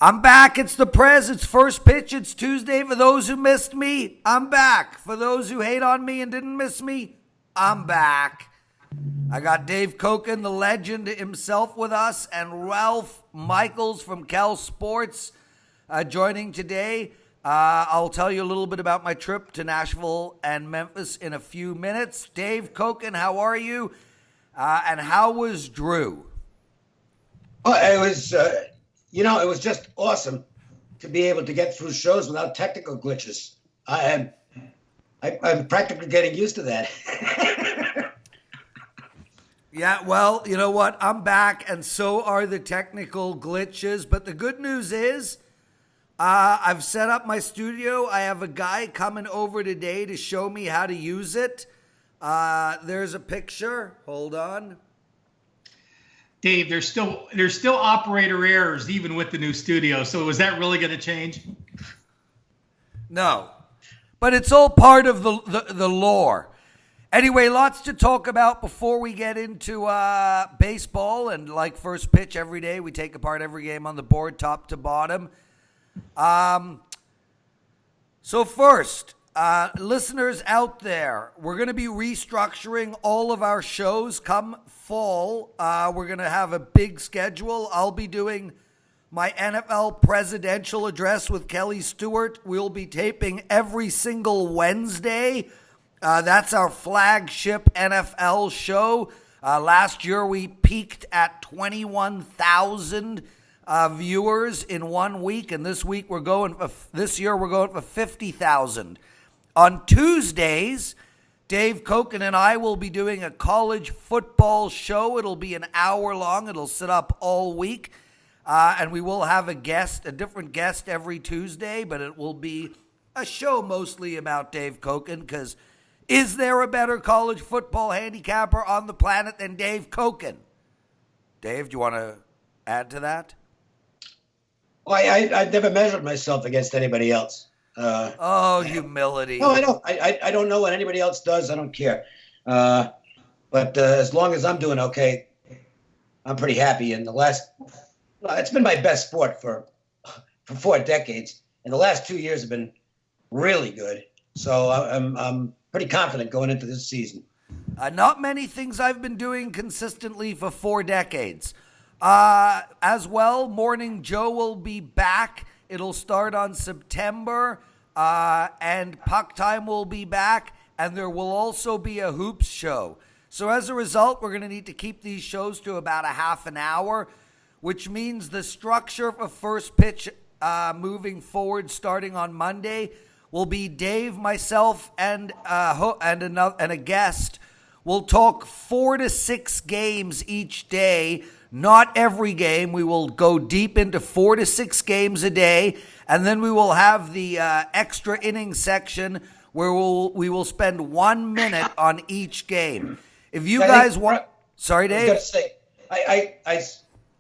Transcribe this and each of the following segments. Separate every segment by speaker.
Speaker 1: I'm back. It's the Prez. It's first pitch. It's Tuesday. For those who missed me, I'm back. For those who hate on me and didn't miss me, I'm back. I got Dave Cokin, the legend himself, with us, and Ralph Michaels from Cal Sports joining today. I'll tell you a little bit about my trip to Nashville and Memphis in a few minutes. Dave Cokin, how are you? And how was Drew?
Speaker 2: Oh, it was... it was just awesome to be able to get through shows without technical glitches. I'm practically getting used to that.
Speaker 1: Yeah, well, you know what? I'm back, and so are the technical glitches. But the good news is I've set up my studio. I have a guy coming over today to show me how to use it. There's a picture. Hold on.
Speaker 3: Dave, there's still operator errors even with the new studio. So is that really going to change?
Speaker 1: No, but it's all part of the lore. Anyway, lots to talk about before we get into baseball. And like first pitch every day, we take apart every game on the board, top to bottom. So first, listeners out there, we're going to be restructuring all of our shows come fall. We're going to have a big schedule. I'll be doing my NFL presidential address with Kelly Stewart. We'll be taping every single Wednesday. That's our flagship NFL show. Last year we peaked at 21,000 viewers in 1 week, and this year we're going for 50,000. On Tuesdays, Dave Cokin and I will be doing a college football show. It'll be an hour long. It'll sit up all week. And we will have a different guest every Tuesday, but it will be a show mostly about Dave Cokin, because is there a better college football handicapper on the planet than Dave Cokin? Dave, do you want to add to that?
Speaker 2: Well, I've never measured myself against anybody else.
Speaker 1: Humility.
Speaker 2: No, I don't. I don't know what anybody else does. I don't care. But as long as I'm doing okay, I'm pretty happy. And it's been my best sport for 4 decades, and the last 2 years have been really good. So I'm pretty confident going into this season.
Speaker 1: Not many things I've been doing consistently for 4 decades. As well, Morning Joe will be back. It'll start on September, and Puck Time will be back, and there will also be a Hoops show. So as a result, we're going to need to keep these shows to about a half an hour, which means the structure for first pitch moving forward starting on Monday will be Dave, myself, and a guest. We'll talk 4 to 6 games each day. Not every game. We will go deep into 4 to 6 games a day, and then we will have the extra inning section where we will spend 1 minute on each game. If you guys want, sorry, Dave.
Speaker 2: I was going to say, I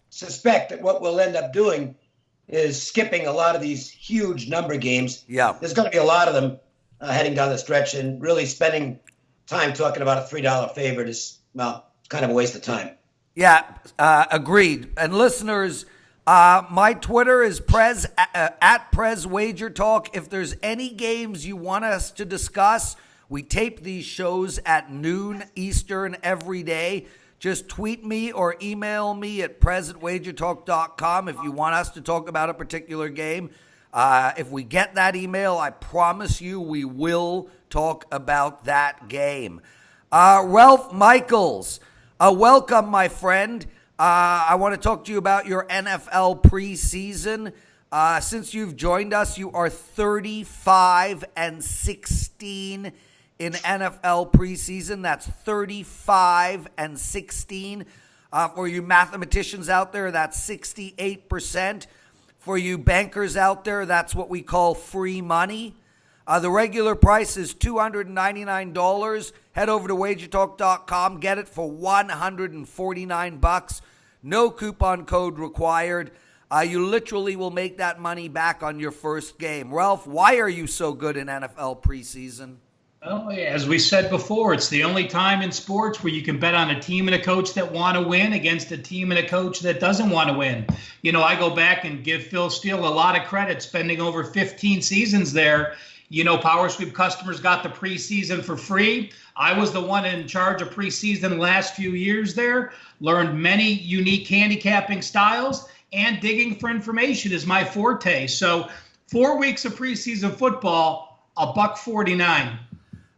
Speaker 2: suspect that what we'll end up doing is skipping a lot of these huge number games.
Speaker 1: Yeah,
Speaker 2: there's going to be a lot of them heading down the stretch, and really spending time talking about a $3 favorite is, well, kind of a waste of time.
Speaker 1: Yeah, agreed. And listeners, my Twitter is Prez, at Prez Wager Talk. If there's any games you want us to discuss, we tape these shows at noon Eastern every day. Just tweet me or email me at prez@wagertalk.com if you want us to talk about a particular game. If we get that email, I promise you we will talk about that game. Ralph Michaels. Welcome, my friend. I want to talk to you about your NFL preseason. Since you've joined us, you are 35-16 in NFL preseason. That's 35-16. For you mathematicians out there, that's 68%. For you bankers out there, that's what we call free money. The regular price is $299. Head over to wagertalk.com. Get it for $149. No coupon code required. You literally will make that money back on your first game. Ralph, why are you so good in NFL preseason?
Speaker 3: Well, as we said before, it's the only time in sports where you can bet on a team and a coach that want to win against a team and a coach that doesn't want to win. I go back and give Phil Steele a lot of credit, spending over 15 seasons there. Power Sweep customers got the preseason for free. I was the one in charge of preseason the last few years there, learned many unique handicapping styles, and digging for information is my forte. So 4 weeks of preseason football, $1.49.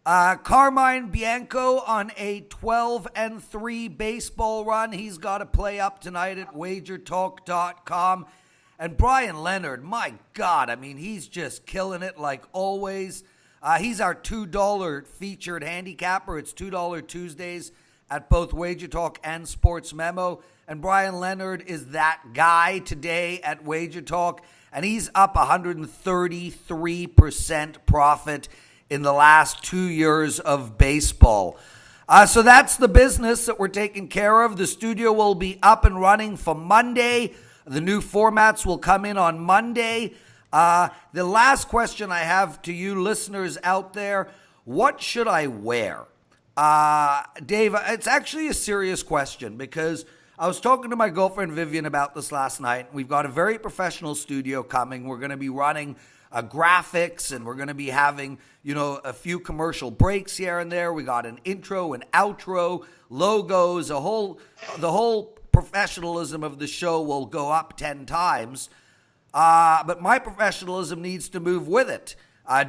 Speaker 1: Carmine Bianco on a 12-3 baseball run. He's got to play up tonight at wagertalk.com. And Brian Leonard, my God, I mean, he's just killing it like always. He's our $2 featured handicapper. It's $2 Tuesdays at both Wager Talk and Sports Memo. And Brian Leonard is that guy today at Wager Talk. And he's up 133% profit in the last 2 years of baseball. So that's the business that we're taking care of. The studio will be up and running for Monday. The new formats will come in on Monday. The last question I have to you listeners out there, what should I wear? Dave, it's actually a serious question because I was talking to my girlfriend Vivian about this last night. We've got a very professional studio coming. We're going to be running graphics, and we're going to be having, a few commercial breaks here and there. We got an intro, an outro, logos, the whole professionalism of the show will go up 10 times. But my professionalism needs to move with it.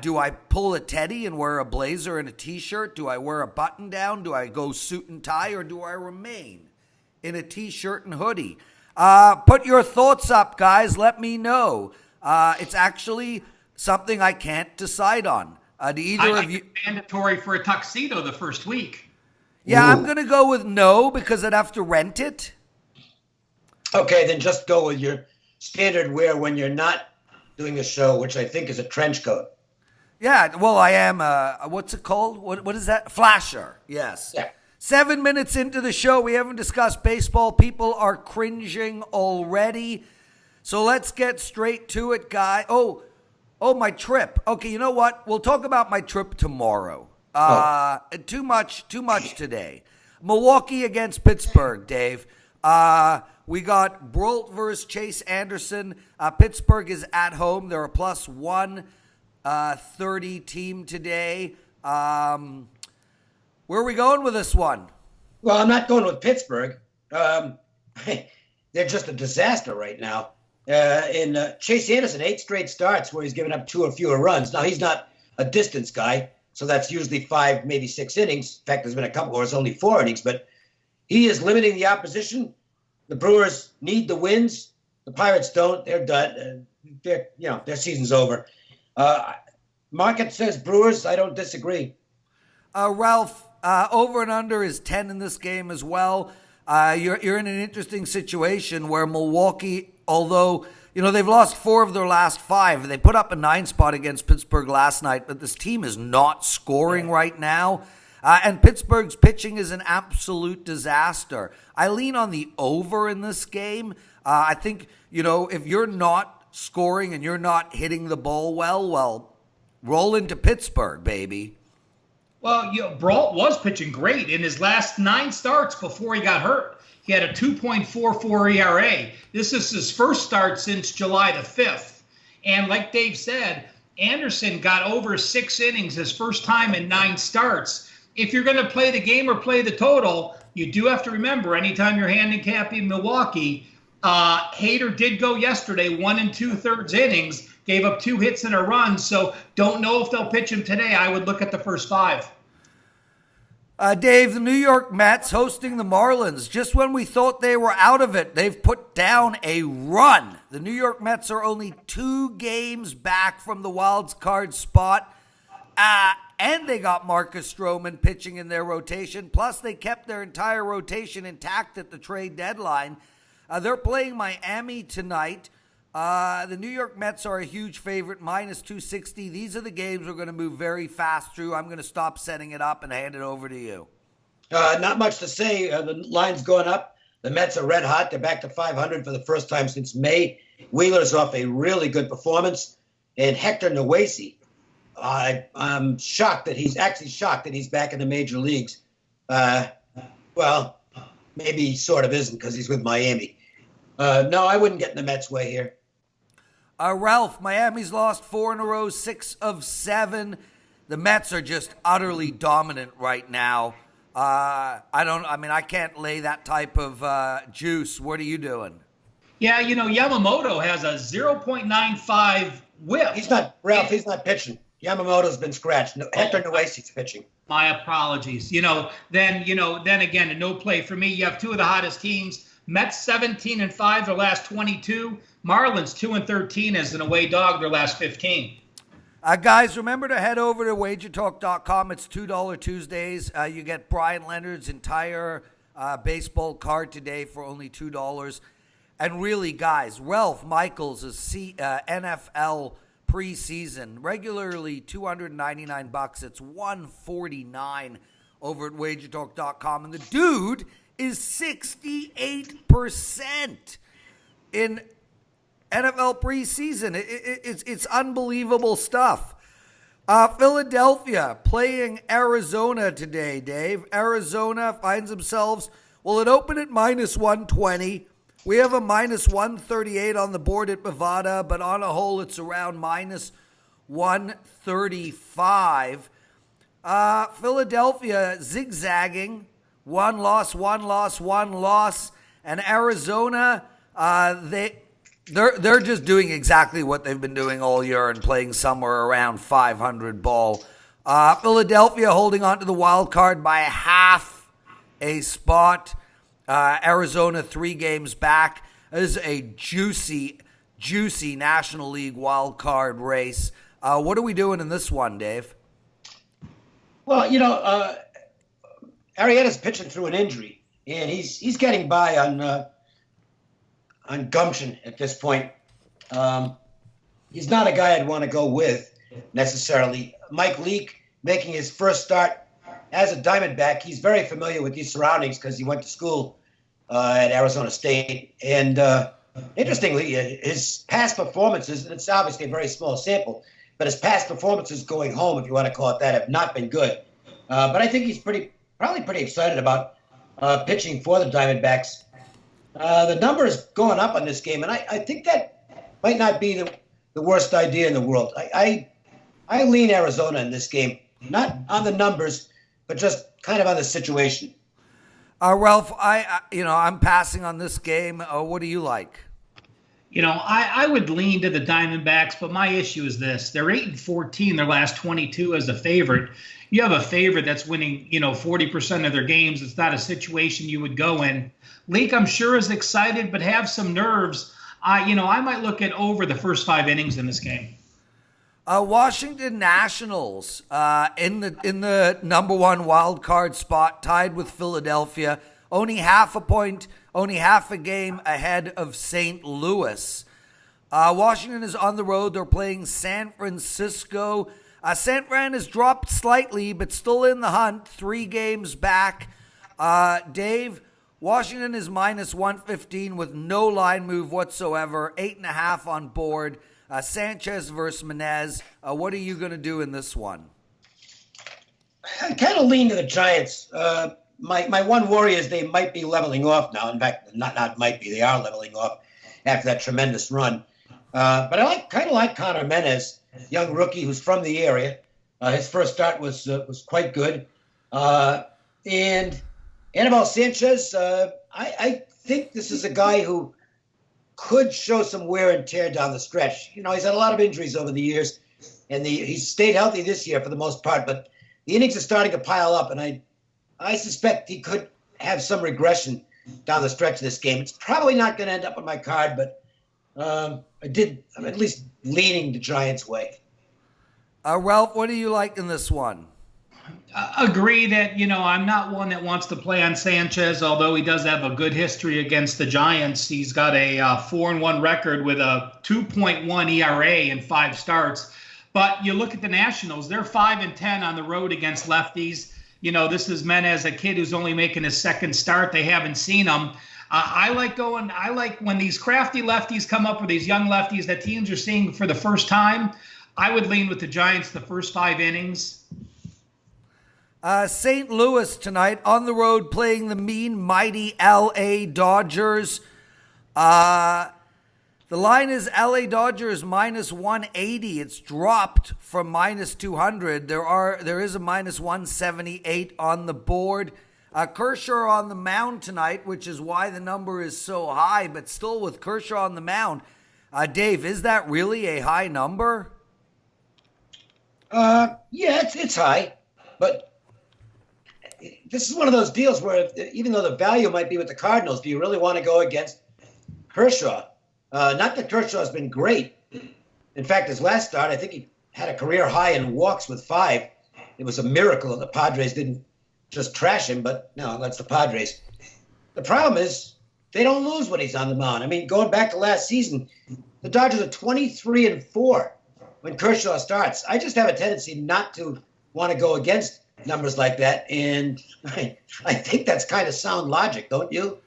Speaker 1: Do I pull a Teddy and wear a blazer and a T-shirt? Do I wear a button down? Do I go suit and tie, or do I remain in a T-shirt and hoodie? Put your thoughts up, guys. Let me know. It's actually something I can't decide on. Do either of you?
Speaker 3: Mandatory for a tuxedo the first week.
Speaker 1: Yeah, I'm going to go with no because I'd have to rent it.
Speaker 2: Okay, then just go with your standard wear when you're not doing a show, which I think is a trench coat.
Speaker 1: Yeah, well, I am, what's it called? What is that? Flasher, yes. Yeah. 7 minutes into the show, we haven't discussed baseball. People are cringing already. So let's get straight to it, guy. Oh, my trip. Okay, you know what? We'll talk about my trip tomorrow. Too much today. Milwaukee against Pittsburgh, Dave. We got Brolt versus Chase Anderson. Pittsburgh is at home. They're a plus 130 team today. Where are we going with this one?
Speaker 2: Well, I'm not going with Pittsburgh. They're just a disaster right now. Chase Anderson, 8 straight starts where he's given up 2 or fewer runs. Now, he's not a distance guy, so that's usually 5, maybe 6 innings. In fact, there's been a couple where it's only 4 innings, but he is limiting the opposition. The Brewers need the wins. The Pirates don't. They're done. Their season's over. Market says Brewers. I don't disagree.
Speaker 1: Ralph, over and under is 10 in this game as well. You're in an interesting situation where Milwaukee, although they've lost 4 of their last 5, they put up a 9 spot against Pittsburgh last night, but this team is not scoring right now. And Pittsburgh's pitching is an absolute disaster. I lean on the over in this game. I think, if you're not scoring and you're not hitting the ball well, roll into Pittsburgh, baby.
Speaker 3: Well, Brault was pitching great in his last 9 starts before he got hurt. He had a 2.44 ERA. This is his first start since July the 5th. And like Dave said, Anderson got over 6 innings his first time in 9 starts. If you're going to play the game or play the total, you do have to remember anytime you're handicapping Milwaukee, Hader did go yesterday 1 2/3 innings, gave up 2 hits and a run. So don't know if they'll pitch him today. I would look at the first 5.
Speaker 1: Dave, the New York Mets hosting the Marlins. Just when we thought they were out of it, they've put down a run. The New York Mets are only 2 games back from the wild card spot. And they got Marcus Stroman pitching in their rotation. Plus, they kept their entire rotation intact at the trade deadline. They're playing Miami tonight. The New York Mets are a huge favorite, minus 260. These are the games we're going to move very fast through. I'm going to stop setting it up and hand it over to you.
Speaker 2: Not much to say. The line's going up. The Mets are red hot. They're back to 500 for the first time since May. Wheeler's off a really good performance. And Hector Noesi I'm shocked that he's back in the major leagues. Well, maybe he sort of isn't because he's with Miami. No, I wouldn't get in the Mets' way here.
Speaker 1: Ralph, Miami's lost 4 in a row, 6 of 7. The Mets are just utterly dominant right now. I can't lay that type of juice. What are you doing?
Speaker 3: Yeah, Yamamoto has a 0.95 whip.
Speaker 2: He's not pitching. Yamamoto's been scratched. Hector Noesi's pitching.
Speaker 3: My apologies. Then again, a no play for me. You have two of the hottest teams. Mets 17-5 their last 22. Marlins 2-13 as an away dog their last 15.
Speaker 1: Guys, remember to head over to wagertalk.com. It's $2 Tuesdays. You get Brian Leonard's entire baseball card today for only $2. And really, guys, Ralph Michaels is NFL Preseason, regularly $299. It's $149 over at wagertalk.com. And the dude is 68% in NFL preseason. It's unbelievable stuff. Philadelphia playing Arizona today, Dave. Arizona finds themselves, it opened at minus 120. We have a minus 138 on the board at Bovada, but on a whole, it's around minus 135. Philadelphia zigzagging. One loss. And Arizona, they're just doing exactly what they've been doing all year and playing somewhere around 500 ball. Philadelphia holding on to the wild card by half a spot. Arizona 3 games back. This is a juicy National League wild card race. What are we doing in this one, Dave?
Speaker 2: Well, Arrieta's pitching through an injury, and he's getting by on gumption at this point. He's not a guy I'd want to go with necessarily. Mike Leake making his first start as a Diamondback. He's very familiar with these surroundings because he went to school at Arizona State. And interestingly, his past performances, and it's obviously a very small sample, but his past performances going home, if you want to call it that, have not been good. But I think he's probably pretty excited about pitching for the Diamondbacks. The number is going up on this game, and I think that might not be the worst idea in the world. I lean Arizona in this game, not on the numbers, but just kind of on the situation.
Speaker 1: Ralph, I'm passing on this game. What do you like?
Speaker 3: I would lean to the Diamondbacks, but my issue is this. They're 8-14 their last 22 as a favorite. You have a favorite that's winning, 40% of their games. It's not a situation you would go in. Leake, I'm sure, is excited, but have some nerves. I might look at over the first 5 innings in this game.
Speaker 1: Washington Nationals in the number 1 wild card spot, tied with Philadelphia. Only half a point, only half a game ahead of St. Louis. Washington is on the road. They're playing San Francisco. San Fran has dropped slightly, but still in the hunt. 3 games back. Dave, Washington is minus 115 with no line move whatsoever. 8.5 on board. Sanchez versus Menez. What are you going to do in this one?
Speaker 2: I kind of lean to the Giants. My one worry is they might be leveling off now. In fact, not might be. They are leveling off after that tremendous run. But I kind of like Connor Menez, young rookie who's from the area. His first start was quite good. And Anibal Sanchez, I think this is a guy who could show some wear and tear down the stretch. He's had a lot of injuries over the years, and he's stayed healthy this year for the most part, but the innings are starting to pile up, and I suspect he could have some regression down the stretch of this game. It's probably not going to end up on my card, but I'm at least leaning the Giants' way.
Speaker 1: Ralph, what do you like in this one?
Speaker 3: Agree that, I'm not one that wants to play on Sanchez, although he does have a good history against the Giants. He's got a 4-1 record with a 2.1 ERA in 5 starts. But you look at the Nationals, they're 5-10 on the road against lefties. This is Menez, a kid who's only making his second start. They haven't seen him. I like when these crafty lefties come up with these young lefties that teams are seeing for the first time. I would lean with the Giants the first 5 innings.
Speaker 1: St. Louis tonight on the road playing the mean, mighty L.A. Dodgers. The line is L.A. Dodgers minus 180. It's dropped from minus 200. There is a minus 178 on the board. Kershaw on the mound tonight, which is why the number is so high, but still with Kershaw on the mound. Dave, is that really a high number?
Speaker 2: Yeah, it's high, but this is one of those deals where even though the value might be with the Cardinals, do you really want to go against Kershaw? Not that Kershaw has been great. In fact, his last start, I think he had a career high in walks with 5. It was a miracle that the Padres didn't just trash him, but no, that's the Padres. The problem is they don't lose when he's on the mound. I mean, going back to last season, the Dodgers are 23-4 when Kershaw starts. I just have a tendency not to want to go against numbers like that, and I think that's kind of sound logic, don't you?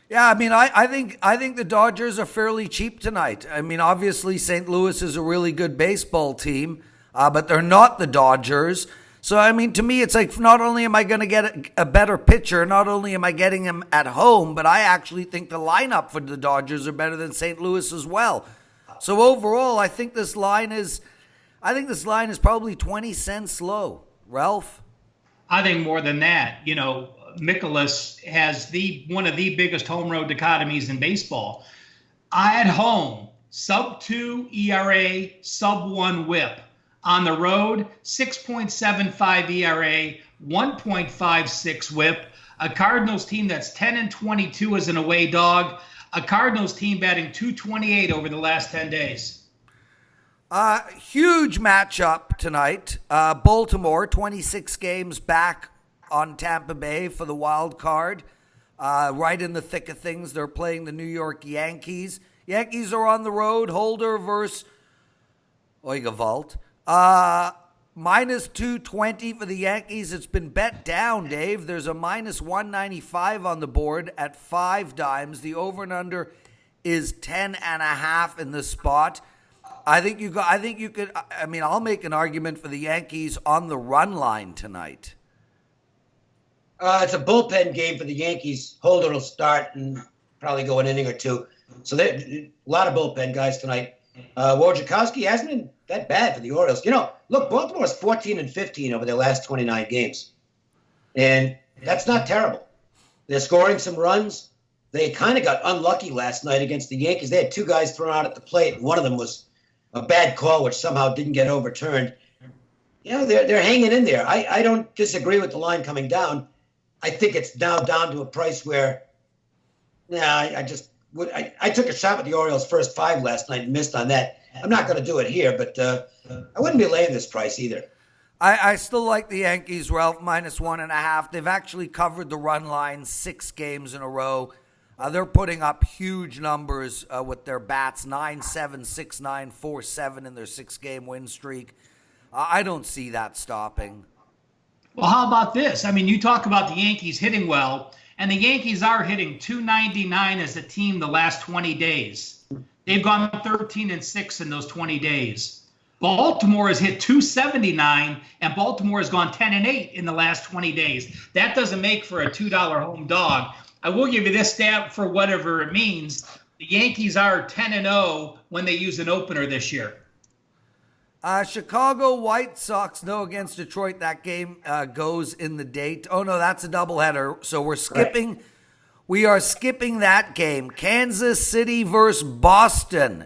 Speaker 1: Yeah, I mean, I think the Dodgers are fairly cheap tonight. I mean, obviously St. Louis is a really good baseball team, but they're not the Dodgers. So, I mean, to me, it's like not only am I going to get a better pitcher, not only am I getting him at home, but I actually think the lineup for the Dodgers are better than St. Louis as well. So overall, I think this line is probably 20 cents low. Ralph?
Speaker 3: I think more than that. You know, Mikolas has one of the biggest home road dichotomies in baseball. At home, sub-2 ERA, sub-1 WHIP. On the road, 6.75 ERA, 1.56 WHIP. A Cardinals team that's 10-22 as an away dog. A Cardinals team batting .228 over the last 10 days.
Speaker 1: Huge matchup tonight. Baltimore, 26 games back on Tampa Bay for the wild card. Right in the thick of things, they're playing the New York Yankees. Yankees are on the road. Holder versus Oigavalt. Minus 220 for the Yankees. It's been bet down, Dave. There's a minus 195 on the board at 5 dimes. The over and under is 10.5 in this spot. I think you could. I mean, I'll make an argument for the Yankees on the run line tonight.
Speaker 2: It's a bullpen game for the Yankees. Holder will start and probably go an inning or two. So a lot of bullpen guys tonight. Wojciechowski hasn't been that bad for the Orioles. You know, look, Baltimore's 14-15 over their last 29 games. And that's not terrible. They're scoring some runs. They kind of got unlucky last night against the Yankees. They had 2 guys thrown out at the plate. One of them was a bad call, which somehow didn't get overturned. You know, they're hanging in there. I don't disagree with the line coming down. I think it's now down to a price where, I took a shot at the Orioles' first 5 last night and missed on that. I'm not going to do it here, but I wouldn't be laying this price either.
Speaker 1: I still like the Yankees, Ralph, minus 1.5. They've actually covered the run line 6 games in a row. They're putting up huge numbers with their bats, 9-7, 6-9, 4-7 in their 6-game win streak. I don't see that stopping.
Speaker 3: Well, how about this? I mean, you talk about the Yankees hitting well, and the Yankees are hitting .299 as a team the last 20 days. They've gone 13-6 in those 20 days. Baltimore has hit .279, and Baltimore has gone 10-8 in the last 20 days. That doesn't make for a $2 home dog. I will give you this stat for whatever it means. The Yankees are 10-0 when they use an opener this year.
Speaker 1: Chicago White Sox, no, against Detroit. That game goes in the date. Oh, no, that's a doubleheader. So we're skipping. Right. We are skipping that game. Kansas City versus Boston.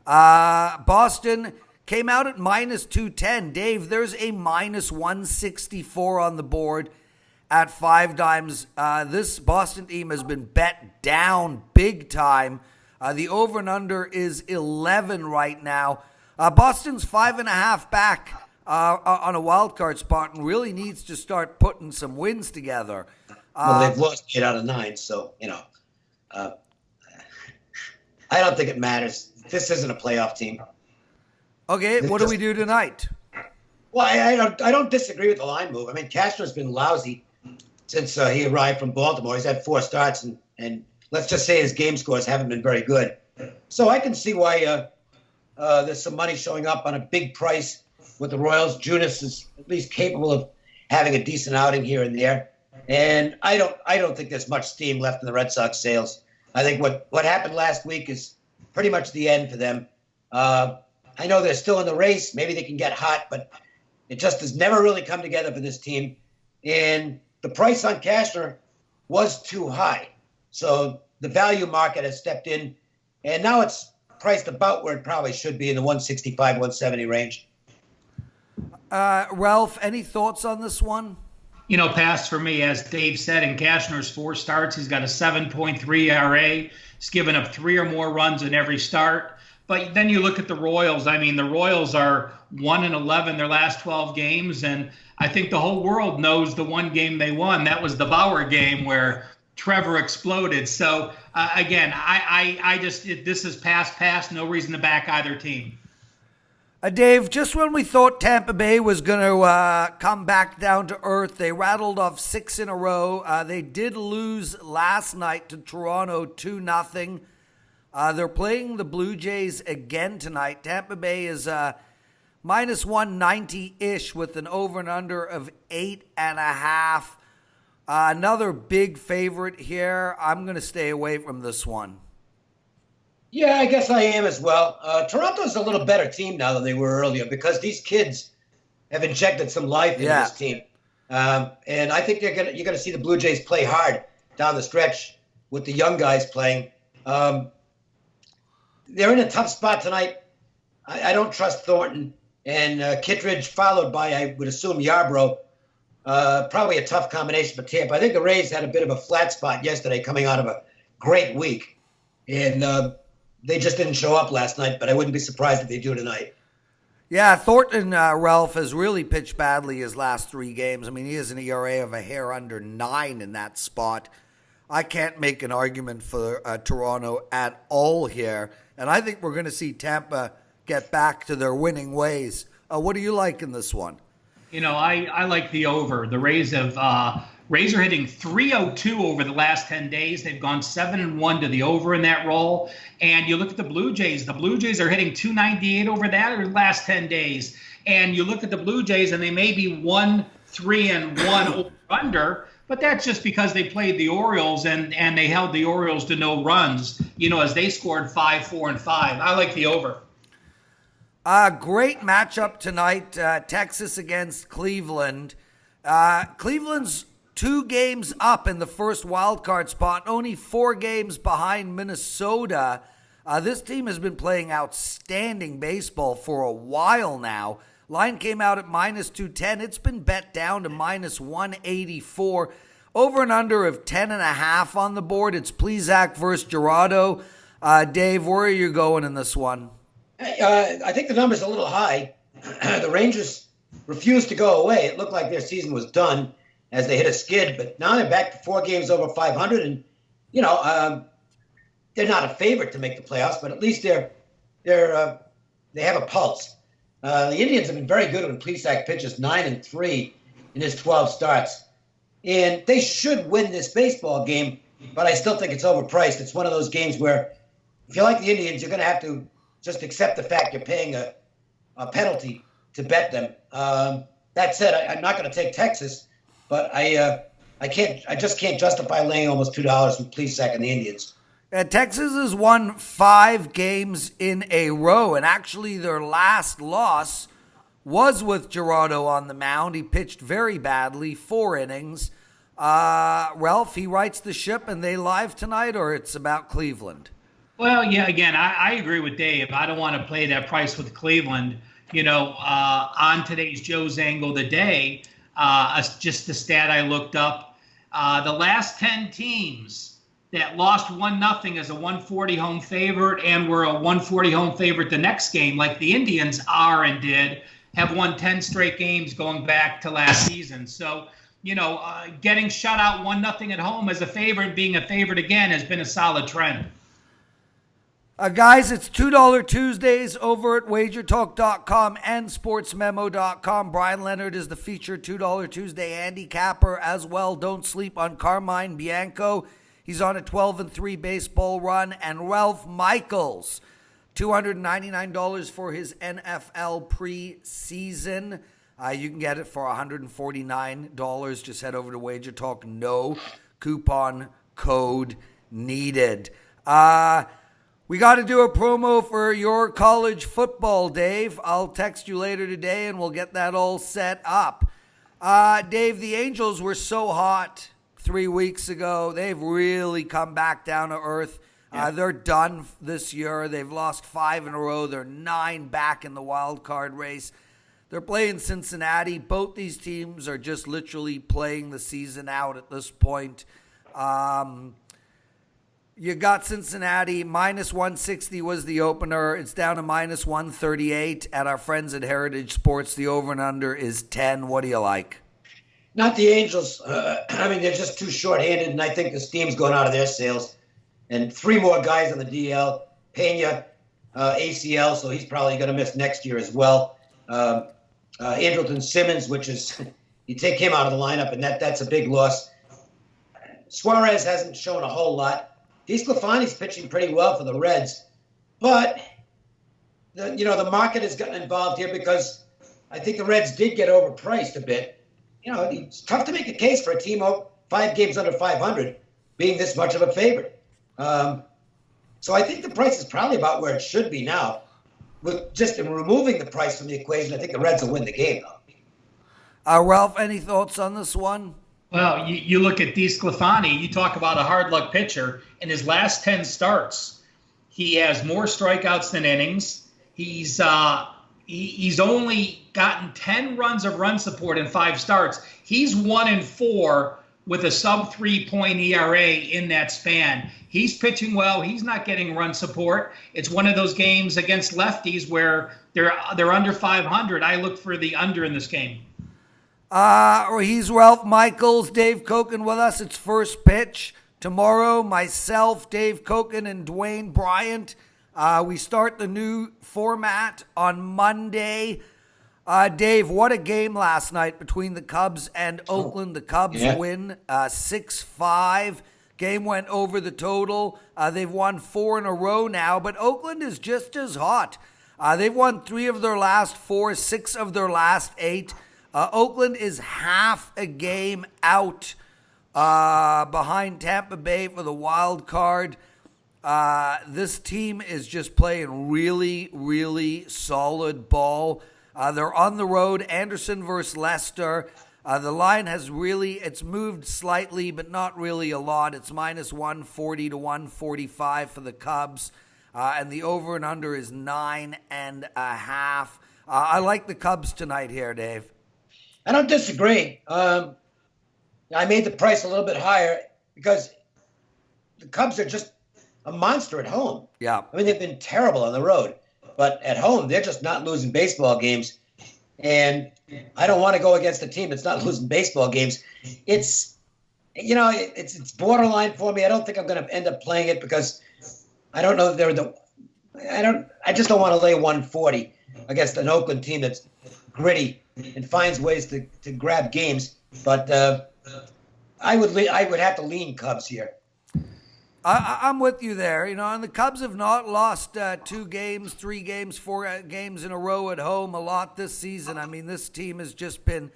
Speaker 1: Boston came out at minus 210. Dave, there's a minus 164 on the board at 5 dimes. This Boston team has been bet down big time. The over and under is 11 right now. Boston's 5.5 back on a wild card spot and really needs to start putting some wins together.
Speaker 2: Well, they've lost 8 out of 9, so, I don't think it matters. This isn't a playoff team.
Speaker 1: Okay, what do we do tonight?
Speaker 2: Well, I don't disagree with the line move. I mean, Castro's been lousy since he arrived from Baltimore. He's had 4 starts, and let's just say his game scores haven't been very good. So I can see why there's some money showing up on a big price with the Royals. Junis is at least capable of having a decent outing here and there. And I don't think there's much steam left in the Red Sox sails. I think what happened last week is pretty much the end for them. I know they're still in the race. Maybe they can get hot, but it just has never really come together for this team. And the price on Cashner was too high. So the value market has stepped in, and now it's priced about where it probably should be in the 165, 170 range.
Speaker 1: Ralph, any thoughts on this one?
Speaker 3: Pass for me, as Dave said, in Cashner's 4 starts, he's got a 7.3 ERA. He's given up 3 or more runs in every start. But then you look at the Royals. I mean, the Royals are 1-11 their last 12 games, and I think the whole world knows the one game they won. That was the Bauer game where Trevor exploded. So, again, this is pass, no reason to back either team.
Speaker 1: Dave, just when we thought Tampa Bay was going to come back down to earth, they rattled off 6 in a row. They did lose last night to Toronto 2-0. They're playing the Blue Jays again tonight. Tampa Bay is minus 190-ish with an over and under of 8.5. Another big favorite here. I'm going to stay away from this one.
Speaker 2: Yeah, I guess I am as well. Toronto's a little better team now than they were earlier because these kids have injected some life into this team. And I think you're gonna see the Blue Jays play hard down the stretch with the young guys playing. They're in a tough spot tonight. I don't trust Thornton and Kittredge, followed by, I would assume, Yarbrough. Probably a tough combination for Tampa. I think the Rays had a bit of a flat spot yesterday coming out of a great week. And they just didn't show up last night, but I wouldn't be surprised if they do tonight.
Speaker 1: Yeah, Thornton, Ralph, has really pitched badly his last 3 games. I mean, he has an ERA of a hair under 9 in that spot. I can't make an argument for Toronto at all here. And I think we're going to see Tampa get back to their winning ways. What do you like in this one?
Speaker 3: I like the over. The Rays are hitting 302 over the last 10 days. They've gone 7-1 to the over in that roll. And you look at the Blue Jays. The Blue Jays are hitting 298 over that in the last 10 days. And you look at the Blue Jays, and they may be 1-3-1 over under. But that's just because they played the Orioles and they held the Orioles to no runs, as they scored 5, 4, and 5. I like the over.
Speaker 1: Great matchup tonight. Texas against Cleveland. Cleveland's 2 games up in the first wild card spot, only 4 games behind Minnesota. This team has been playing outstanding baseball for a while now. Line came out at minus 210. It's been bet down to minus 184. Over and under of 10.5 on the board. It's Plesac versus Gerardo. Dave, where are you going in this one?
Speaker 2: I think the number's a little high. The Rangers refused to go away. It looked like their season was done as they hit a skid, but now they're back to 4 games over 500, and they're not a favorite to make the playoffs, but at least they have a pulse. The Indians have been very good when Plesac pitches 9-3 in his 12 starts, and they should win this baseball game. But I still think it's overpriced. It's one of those games where if you like the Indians, you're going to have to just accept the fact you're paying a penalty to bet them. That said, I'm not going to take Texas, but I just can't justify laying almost $2 with Plesac and the Indians.
Speaker 1: Texas has won 5 games in a row, and actually their last loss was with Gerardo on the mound. He pitched very badly, 4 innings. Ralph, he writes the ship, and they live tonight, or it's about Cleveland?
Speaker 3: Well, yeah, again, I agree with Dave. I don't want to play that price with Cleveland. On today's Joe's Angle today, just the stat I looked up, the last 10 teams that lost 1-0 as a 140 home favorite and were a 140 home favorite the next game, like the Indians are and did, have won 10 straight games going back to last season. So, getting shut out 1-0 at home as a favorite, being a favorite again, has been a solid trend.
Speaker 1: Guys, it's $2 Tuesdays over at wagertalk.com and sportsmemo.com. Brian Leonard is the featured $2 Tuesday handicapper as well. Don't sleep on Carmine Bianco. He's on a 12-3 baseball run. And Ralph Michaels, $299 for his NFL Preseason. You can get it for $149. Just head over to Wager Talk. No coupon code needed. We got to do a promo for your college football, Dave. I'll text you later today, and we'll get that all set up. Dave, the Angels were so hot 3 weeks ago. They've really come back down to earth. Yeah. They're done this year. They've lost 5 in a row. They're 9 back in the wild card race. They're playing Cincinnati. Both these teams are just literally playing the season out at this point. You got Cincinnati, minus 160 was the opener. It's down to minus 138 at our friends at Heritage Sports. The over and under is 10. What do you like?
Speaker 2: Not the Angels. They're just too short-handed, and I think the steam's going out of their sails. And 3 more guys on the DL. Pena, ACL, so he's probably going to miss next year as well. Andrelton Simmons, which is, you take him out of the lineup, and that's a big loss. Suarez hasn't shown a whole lot. DeSclafani's pitching pretty well for the Reds. But, the market has gotten involved here because I think the Reds did get overpriced a bit. It's tough to make a case for a team 5 games under 500 being this much of a favorite. So I think the price is probably about where it should be now. With just removing the price from the equation, I think the Reds will win the game, though.
Speaker 1: Ralph, any thoughts on this one?
Speaker 3: Well, you look at DeSclafani, you talk about a hard luck pitcher. In his last 10 starts, he has more strikeouts than innings. He's only gotten 10 runs of run support in 5 starts. He's 1-4 with a sub 3-point ERA in that span. He's pitching well. He's not getting run support. It's one of those games against lefties where they're under 500. I look for the under in this game.
Speaker 1: He's Ralph Michaels, Dave Cokin with us. It's first pitch tomorrow. Myself, Dave Cokin, and Dwayne Bryant. We start the new format on Monday. Dave, what a game last night between the Cubs and Oakland. The Cubs win 6-5. Game went over the total. They've won 4 in a row now, but Oakland is just as hot. They've won 3 of their last 4, 6 of their last 8. Oakland is half a game out behind Tampa Bay for the wild card. This team is just playing really, really solid ball. They're on the road, Anderson versus Leicester. The line has it's moved slightly, but not really a lot. It's minus 140 to 145 for the Cubs. And the over and under is 9.5. I like the Cubs tonight here, Dave.
Speaker 2: I don't disagree. I made the price a little bit higher because the Cubs are just a monster at home.
Speaker 1: Yeah.
Speaker 2: They've been terrible on the road, but at home, they're just not losing baseball games. And I don't want to go against a team that's not losing baseball games. It's borderline for me. I don't think I'm going to end up playing it because I don't know if I just don't want to lay 140 against an Oakland team that's gritty and finds ways to grab games. But I would have to lean Cubs here.
Speaker 1: I'm with you there. And the Cubs have not lost 2 games, 3 games, 4 games in a row at home a lot this season. This team has just been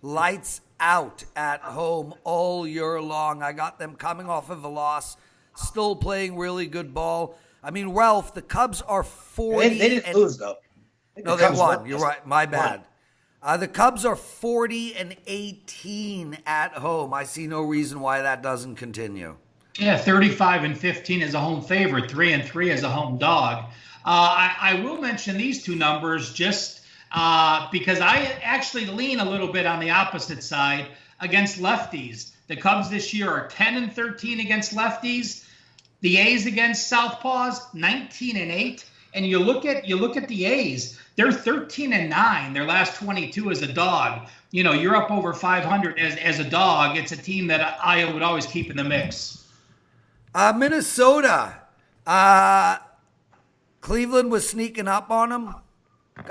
Speaker 1: lights out at home all year long. I got them coming off of a loss, still playing really good ball. Ralph, the Cubs are 40.
Speaker 2: They didn't lose, though.
Speaker 1: No, they won. You're right. My bad. The Cubs are 40-18 at home. I see no reason why that doesn't continue.
Speaker 3: Yeah, 35-15 as a home favorite, 3-3 as a home dog. I will mention these 2 numbers just because I actually lean a little bit on the opposite side against lefties. The Cubs this year are 10-13 against lefties. The A's against southpaws, 19-8. And you look at the A's, they're 13-9. Their last 22 as a dog. You're up over 500 as a dog. It's a team that I would always keep in the mix.
Speaker 1: Minnesota. Cleveland was sneaking up on them.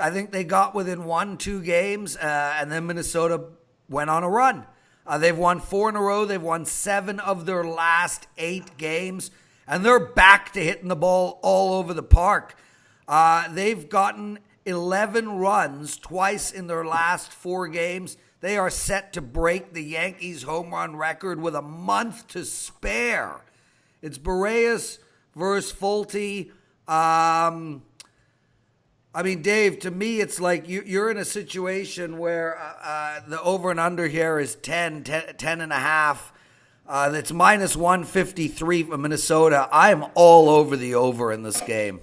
Speaker 1: I think they got within 1-2 games, and then Minnesota went on a run. They've won 4 in a row. They've won 7 of their last 8 games, and they're back to hitting the ball all over the park. They've gotten 11 runs twice in their last 4 games. They are set to break the Yankees' home run record with a month to spare. It's Barrios versus Folty. Dave, to me, it's like you're in a situation where the over and under here is 10 and a half. It's minus 153 for Minnesota. I'm all over the over in this game.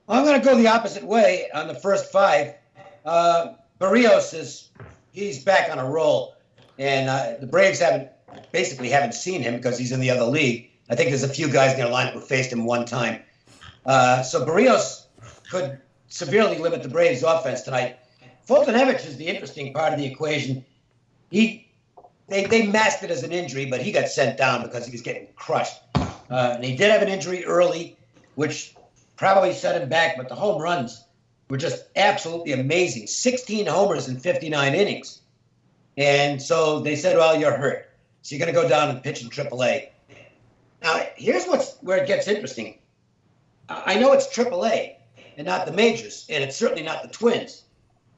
Speaker 2: I'm going to go the opposite way on the first 5. Barrios he's back on a roll, and the Braves haven't seen him because he's in the other league. I think there's a few guys in their lineup who faced him one time. So Barrios could severely limit the Braves' offense tonight. Foltynewicz is the interesting part of the equation. They masked it as an injury, but he got sent down because he was getting crushed. And he did have an injury early, which probably set him back, but the home runs were just absolutely amazing. 16 homers in 59 innings. And so they said, well, you're hurt. So you're going to go down and pitch in AAA. Now, here's where it gets interesting. I know it's AAA and not the majors, and it's certainly not the Twins.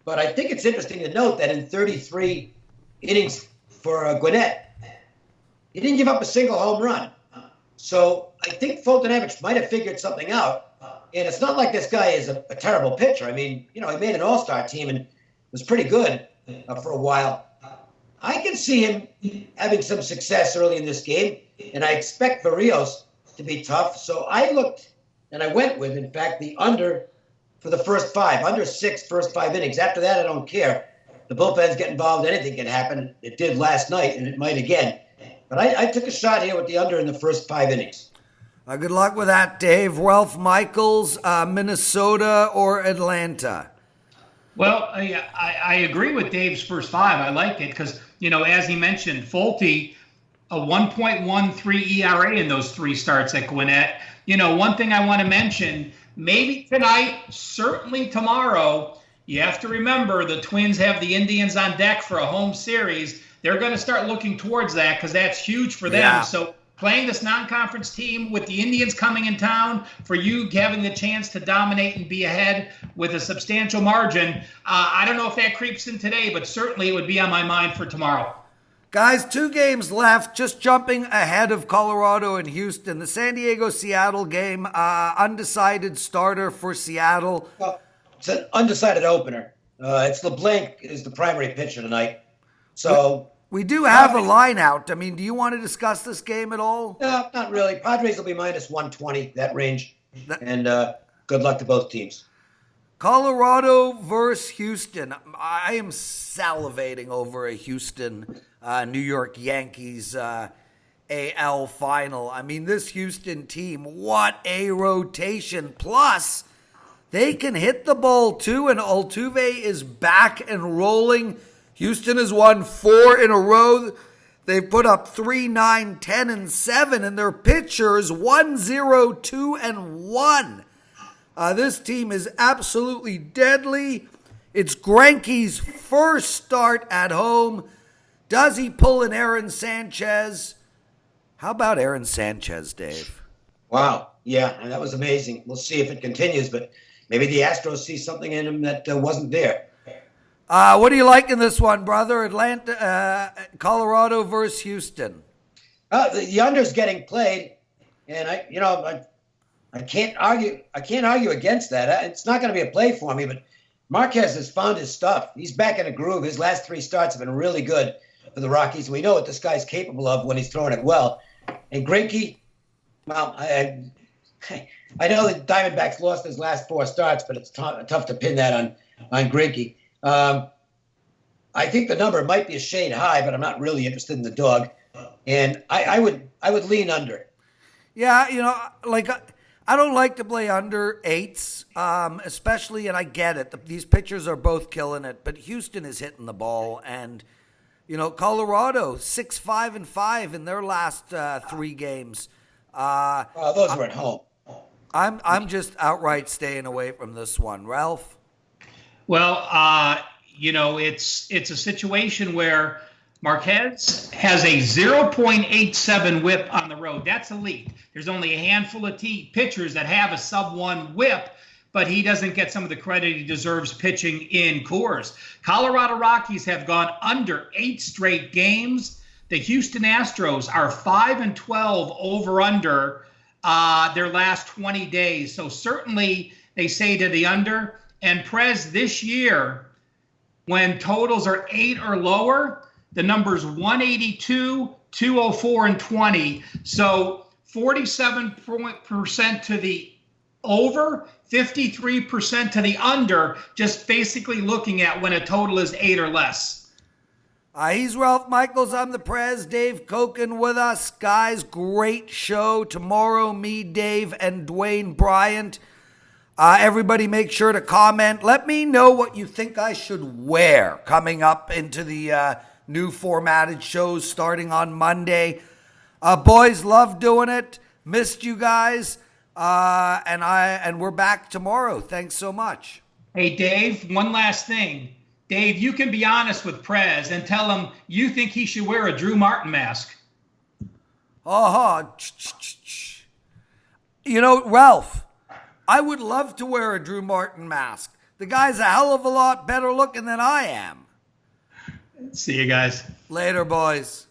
Speaker 2: But I think it's interesting to note that in 33 innings for Gwinnett, he didn't give up a single home run. So I think Foltynewicz might have figured something out. And it's not like this guy is a terrible pitcher. I mean, he made an all-star team and was pretty good for a while. I can see him having some success early in this game, and I expect Barrios to be tough. So I looked, and I went with, in fact, the under for the first 5, under 6 first 5 innings. After that, I don't care. The bullpens get involved. Anything can happen. It did last night, and it might again. But I took a shot here with the under in the first 5 innings.
Speaker 1: Good luck with that, Dave. Ralph Michaels, Minnesota or Atlanta?
Speaker 3: Well, I agree with Dave's first 5. I like it because, as he mentioned, Folty, a 1.13 ERA in those 3 starts at Gwinnett. One thing I want to mention, maybe tonight, certainly tomorrow, you have to remember the Twins have the Indians on deck for a home series. They're going to start looking towards that because that's huge for them.
Speaker 1: Yeah.
Speaker 3: So playing this non-conference team with the Indians coming in town, for you having the chance to dominate and be ahead with a substantial margin, I don't know if that creeps in today, but certainly it would be on my mind for tomorrow.
Speaker 1: Guys, 2 games left, just jumping ahead of Colorado and Houston. The San Diego-Seattle game, undecided starter for Seattle.
Speaker 2: Well, it's an undecided opener. It's LeBlanc is the primary pitcher tonight. So
Speaker 1: we do have a line out. I mean, do you want to discuss this game at all?
Speaker 2: No, not really. Padres will be minus 120, that range. And good luck to both teams.
Speaker 1: Colorado versus Houston. I am salivating over a Houston New York Yankees AL final. I mean, this Houston team, what a rotation. Plus, they can hit the ball too, and Altuve is back and rolling. Houston has won 4 in a row. They've put up 3, 9, 10, and 7, and their pitchers 1-0, 2, and 1. This team is absolutely deadly. It's Greinke's first start at home. Does he pull an Aaron Sanchez? How about Aaron Sanchez, Dave?
Speaker 2: Wow. Yeah, and that was amazing. We'll see if it continues, but maybe the Astros see something in him that wasn't there.
Speaker 1: What do you like in this one, brother? Colorado versus Houston.
Speaker 2: The under's getting played, and I can't argue. I can't argue against that. It's not going to be a play for me, but Marquez has found his stuff. He's back in a groove. His last 3 starts have been really good for the Rockies. We know what this guy's capable of when he's throwing it well. And Greinke, well, I know the Diamondbacks lost his last 4 starts, but it's tough to pin that on Greinke. I think the number might be a shade high, but I'm not really interested in the dog. And I would lean under.
Speaker 1: Yeah, I don't like to play under 8s, especially, and I get it. These pitchers are both killing it, but Houston is hitting the ball. And, Colorado, 6-5-5 in their last 3 games.
Speaker 2: Those were at home.
Speaker 1: I'm just outright staying away from this one. Ralph?
Speaker 3: Well, it's a situation where Marquez has a 0.87 whip on the road. That's elite. There's only a handful of pitchers that have a sub-1 whip, but he doesn't get some of the credit he deserves pitching in Coors. Colorado Rockies have gone under 8 straight games. The Houston Astros are 5-12 over-under their last 20 days. So certainly they say to the under. And Prez, this year, when totals are 8 or lower, the number's 182, 204, and 20. So 47% to the over, 53% to the under, just basically looking at when a total is 8 or less.
Speaker 1: He's Ralph Michaels. I'm the Prez. Dave Cokin with us. Guys, great show. Tomorrow, me, Dave, and Dwayne Bryant. Everybody make sure to comment. Let me know what you think I should wear coming up into the new formatted shows starting on Monday. Boys, love doing it. Missed you guys. And we're back tomorrow. Thanks so much.
Speaker 3: Hey, Dave, one last thing. Dave, you can be honest with Prez and tell him you think he should wear a Drew Martin mask.
Speaker 1: You know, Ralph, I would love to wear a Drew Martin mask. The guy's a hell of a lot better looking than I am.
Speaker 3: See you guys.
Speaker 1: Later, boys.